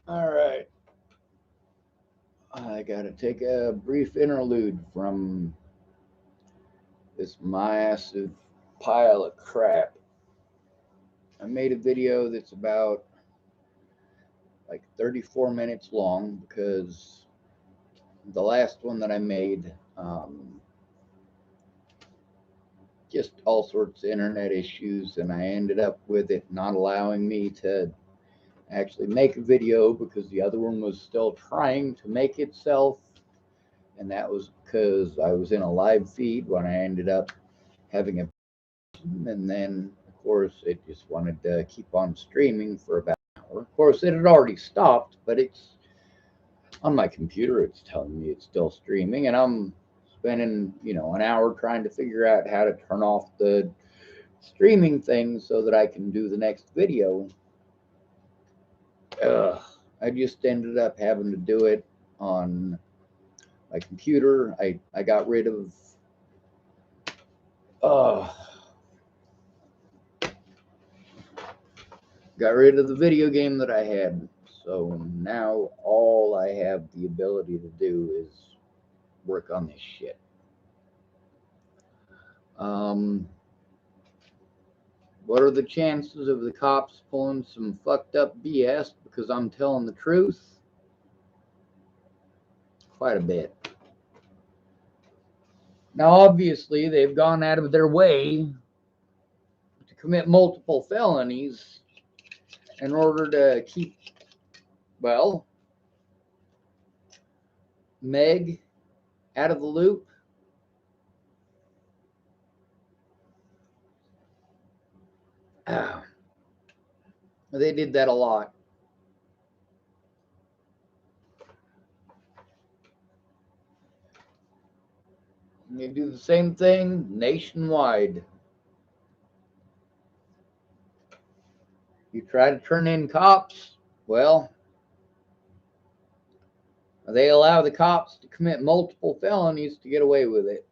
All right. I got to take a brief interlude from this massive pile of crap. I made a video that's about like 34 minutes long because the last one that I made, just all sorts of internet issues, and I ended up with it not allowing me to actually make a video because the other one was still trying to make itself. And that was because I was in a live feed when I ended up having a, and then of course it just wanted to keep on streaming for about an hour. Of course, it had already stopped, but it's on my computer. It's telling me it's still streaming, and I'm spending an hour trying to figure out how to turn off the streaming thing so that I can do the next video. Ugh, I just ended up having to do it on my computer. I got rid of uh, got rid of the video game that I had. So now all I have the ability to do is work on this shit. Um, what are the chances of the cops pulling some fucked up BS because I'm telling the truth? Quite a bit. Now, obviously, they've gone out of their way to commit multiple felonies in order to keep, well, Meg out of the loop. They did that a lot. They do the same thing nationwide. You try to turn in cops, well, they allow the cops to commit multiple felonies to get away with it.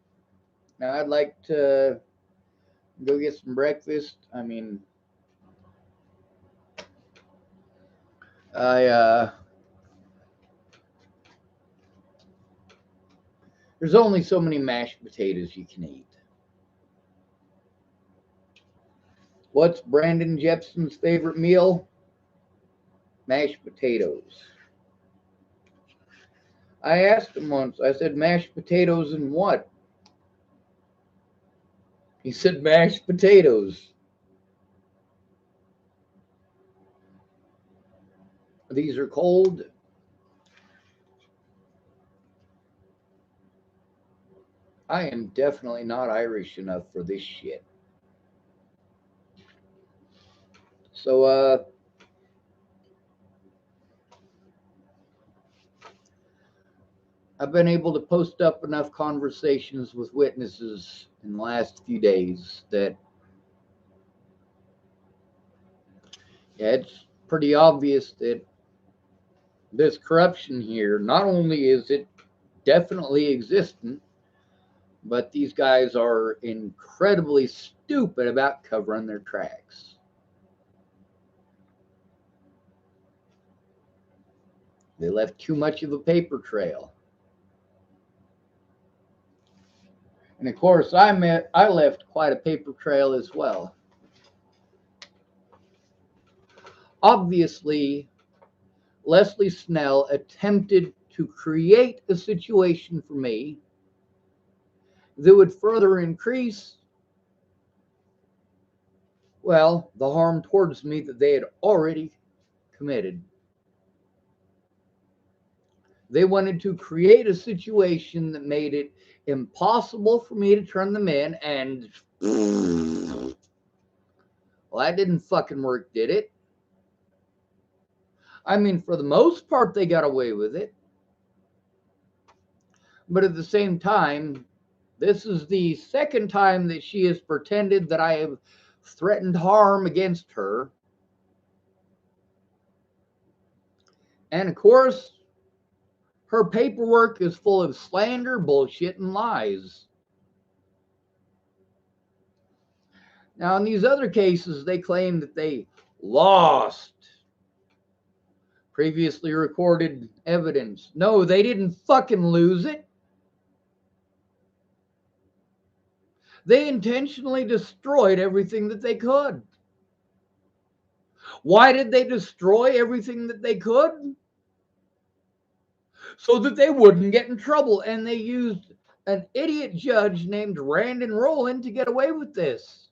Now, I'd like to go get some breakfast. I mean, I there's only so many mashed potatoes you can eat. What's Brandon Jepson's favorite meal? Mashed potatoes. I asked him once, I said, mashed potatoes and what? He said, mashed potatoes. These are cold. I am definitely not Irish enough for this shit. So, I've been able to post up enough conversations with witnesses in the last few days that, yeah, it's pretty obvious that this corruption here, not only is it definitely existent, but these guys are incredibly stupid about covering their tracks. They left too much of a paper trail. And of course, I left quite a paper trail as well. Obviously, Leslie Snell attempted to create a situation for me that would further increase, well, the harm towards me that they had already committed. They wanted to create a situation that made it impossible for me to turn them in, and well, that didn't fucking work, did it? I mean, for the most part, they got away with it. But at the same time, this is the second time that she has pretended that I have threatened harm against her. And of course, her paperwork is full of slander, bullshit, and lies. Now, in these other cases, they claim that they lost Previously recorded evidence. No, they didn't fucking lose it. They intentionally destroyed everything that they could. Why did they destroy everything that they could? So that they wouldn't get in trouble. And they used an idiot judge named Randon Rowland to get away with this.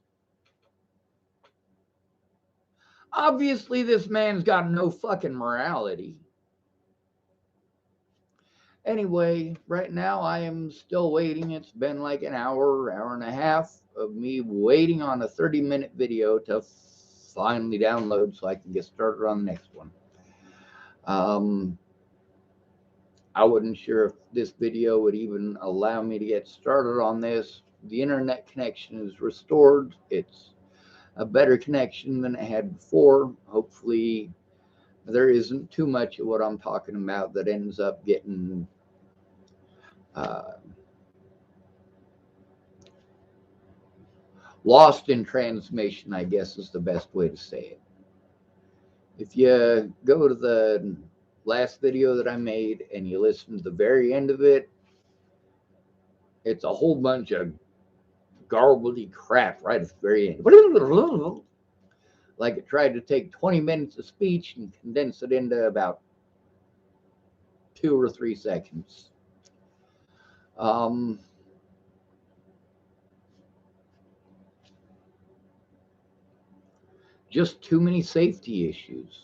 Obviously, this man's got no fucking morality. Anyway, right now I am still waiting. It's been like an hour, hour and a half of me waiting on a 30-minute video to finally download so I can get started on the next one. I wasn't sure if this video would even allow me to get started on this. The internet connection is restored. It's a better connection than it had before. Hopefully there isn't too much of what I'm talking about that ends up getting lost in transmission, I guess is the best way to say it. If you go to the last video that I made and you listen to the very end of it, it's a whole bunch of garbledy crap right at the very end. Like it tried to take 20 minutes of speech and condense it into about 2 or 3 seconds. Just too many safety issues.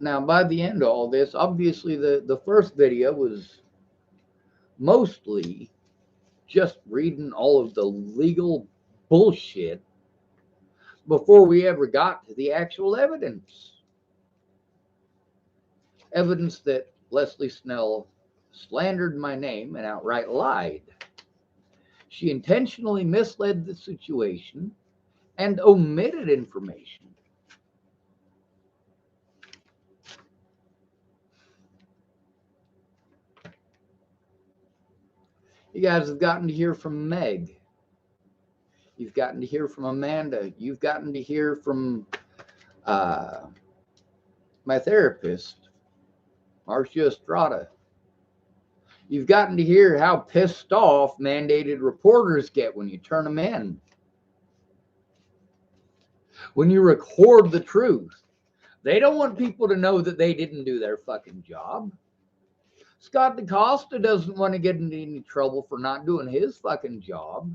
Now, by the end of all this, obviously the first video was mostly just reading all of the legal bullshit before we ever got to the actual evidence. Evidence that Leslie Snell slandered my name and outright lied. She intentionally misled the situation and omitted information. You guys have gotten to hear from Meg. You've gotten to hear from Amanda. You've gotten to hear from my therapist, Marcia Estrada. You've gotten to hear how pissed off mandated reporters get when you turn them in. When you record the truth. They don't want people to know that they didn't do their fucking job. Scott DaCosta doesn't want to get into any trouble for not doing his fucking job.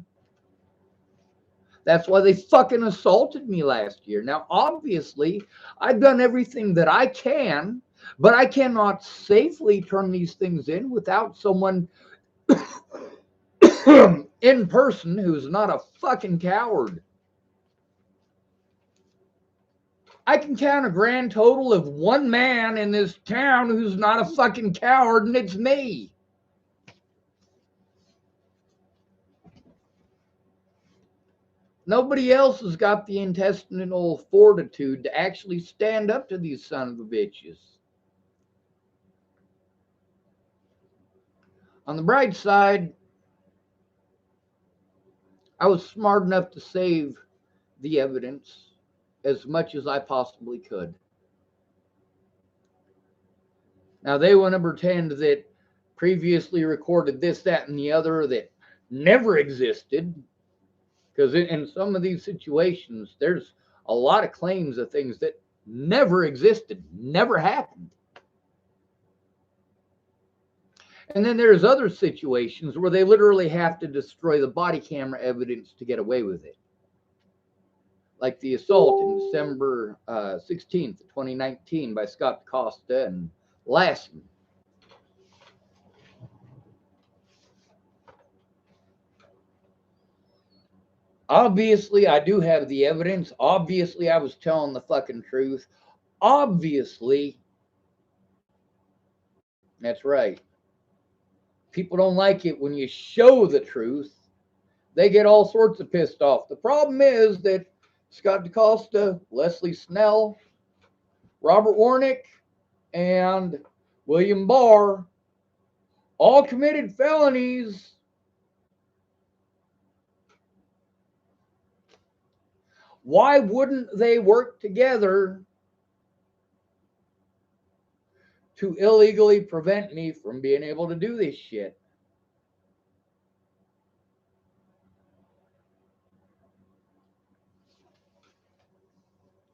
That's why they fucking assaulted me last year. Now, obviously, I've done everything that I can, but I cannot safely turn these things in without someone in person who's not a fucking coward. I can count a grand total of one man in this town who's not a fucking coward, and it's me. Nobody else has got the intestinal fortitude to actually stand up to these son of a bitches. On the bright side, I was smart enough to save the evidence as much as I possibly could. Now, they want to pretend that previously recorded this, that, and the other that never existed. Because in some of these situations, there's a lot of claims of things that never existed, never happened. And then there's other situations where they literally have to destroy the body camera evidence to get away with it. Like the assault in December 16th, 2019 by Scott Costa and Lassen. Obviously, I do have the evidence. Obviously, I was telling the fucking truth. Obviously, that's right. People don't like it when you show the truth. They get all sorts of pissed off. The problem is that Scott DaCosta, Leslie Snell, Robert Warnick, and William Barr all committed felonies. Why wouldn't they work together to illegally prevent me from being able to do this shit?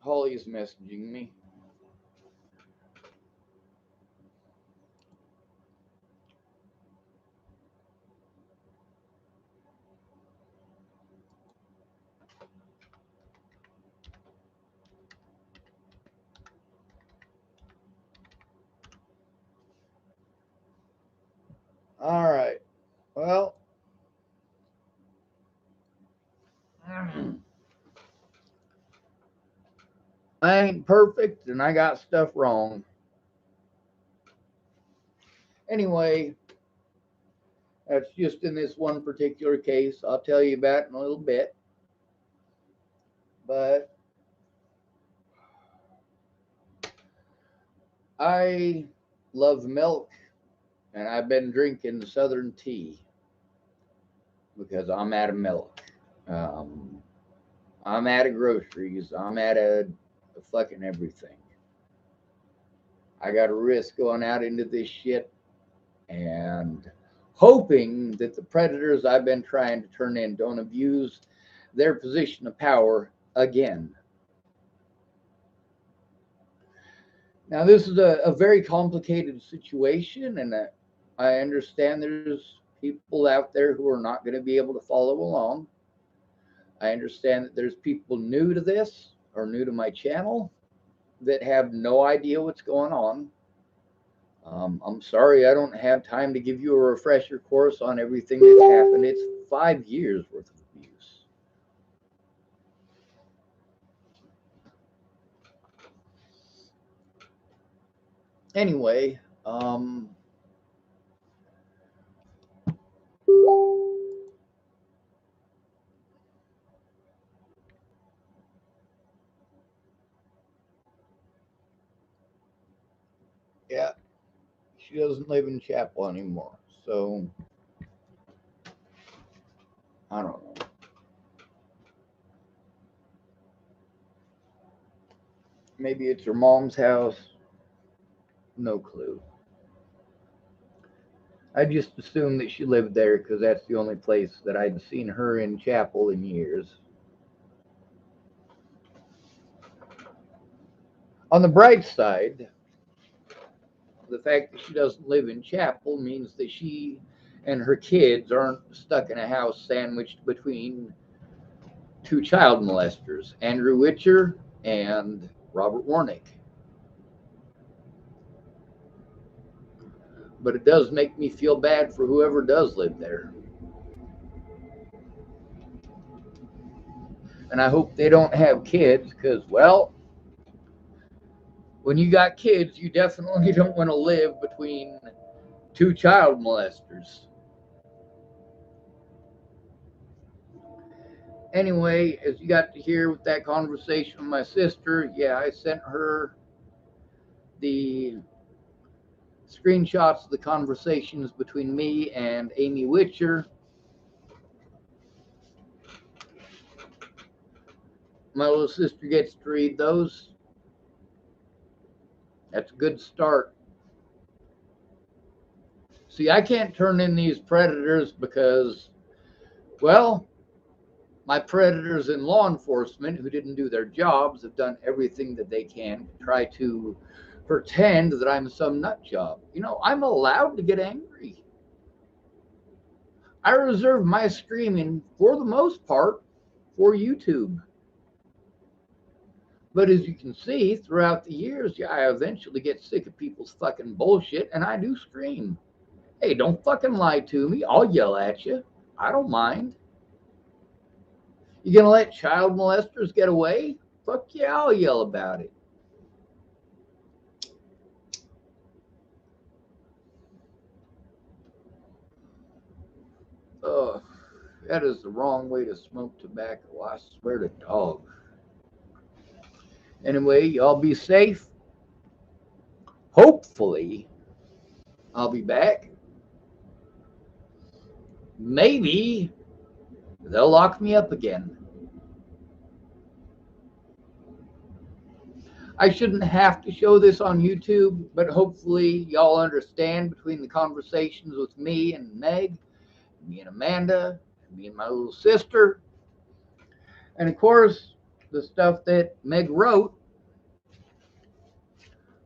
Holly's messaging me. All right. Well, I ain't perfect and I got stuff wrong. Anyway, that's just in this one particular case. I'll tell you about it in a little bit. But I love milk and I've been drinking Southern tea because I'm out of milk. Um, I'm out of groceries. I'm out of fucking everything. I got to risk going out into this shit and hoping that the predators I've been trying to turn in don't abuse their position of power again. Now, this is a very complicated situation, and I understand there's people out there who are not going to be able to follow along. I understand that there's people new to this or new to my channel that have no idea what's going on. I'm sorry I don't have time to give you a refresher course on everything that's happened. It's 5 years worth of abuse. Anyway, yeah, she doesn't live in Chapel anymore. So, I don't know. Maybe it's her mom's house. No clue. I just assumed that she lived there because that's the only place that I'd seen her in Chapel in years. On the bright side, the fact that she doesn't live in Chapel means that she and her kids aren't stuck in a house sandwiched between two child molesters, Andrew Witcher and Robert Warnick. But it does make me feel bad for whoever does live there. And I hope they don't have kids because, well, when you got kids, you definitely don't want to live between two child molesters. Anyway, as you got to hear with that conversation with my sister, yeah, I sent her the screenshots of the conversations between me and Amy Witcher. My little sister gets to read those. That's a good start. See, I can't turn in these predators because, well, my predators in law enforcement who didn't do their jobs have done everything that they can to try to pretend that I'm some nut job. You know, I'm allowed to get angry. I reserve my screaming, for the most part, for YouTube. But as you can see, throughout the years, yeah, I eventually get sick of people's fucking bullshit and I do scream. Hey, don't fucking lie to me. I'll yell at you. I don't mind. You gonna let child molesters get away? Fuck yeah, I'll yell about it. Ugh, that is the wrong way to smoke tobacco. I swear to dog. Anyway, y'all be safe. Hopefully, I'll be back. Maybe they'll lock me up again. I shouldn't have to show this on YouTube, but hopefully y'all understand between the conversations with me and Meg, me and Amanda, and me and my little sister, and of course the stuff that Meg wrote.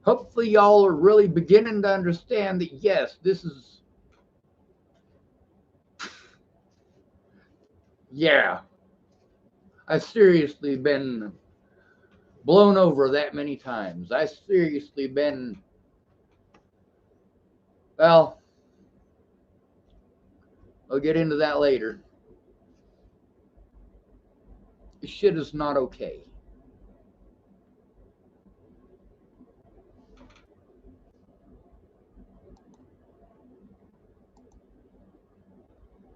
Hopefully y'all are really beginning to understand that yes, this is, yeah, I've seriously been blown over that many times. I've seriously been, well, I'll get into that later. This shit is not okay.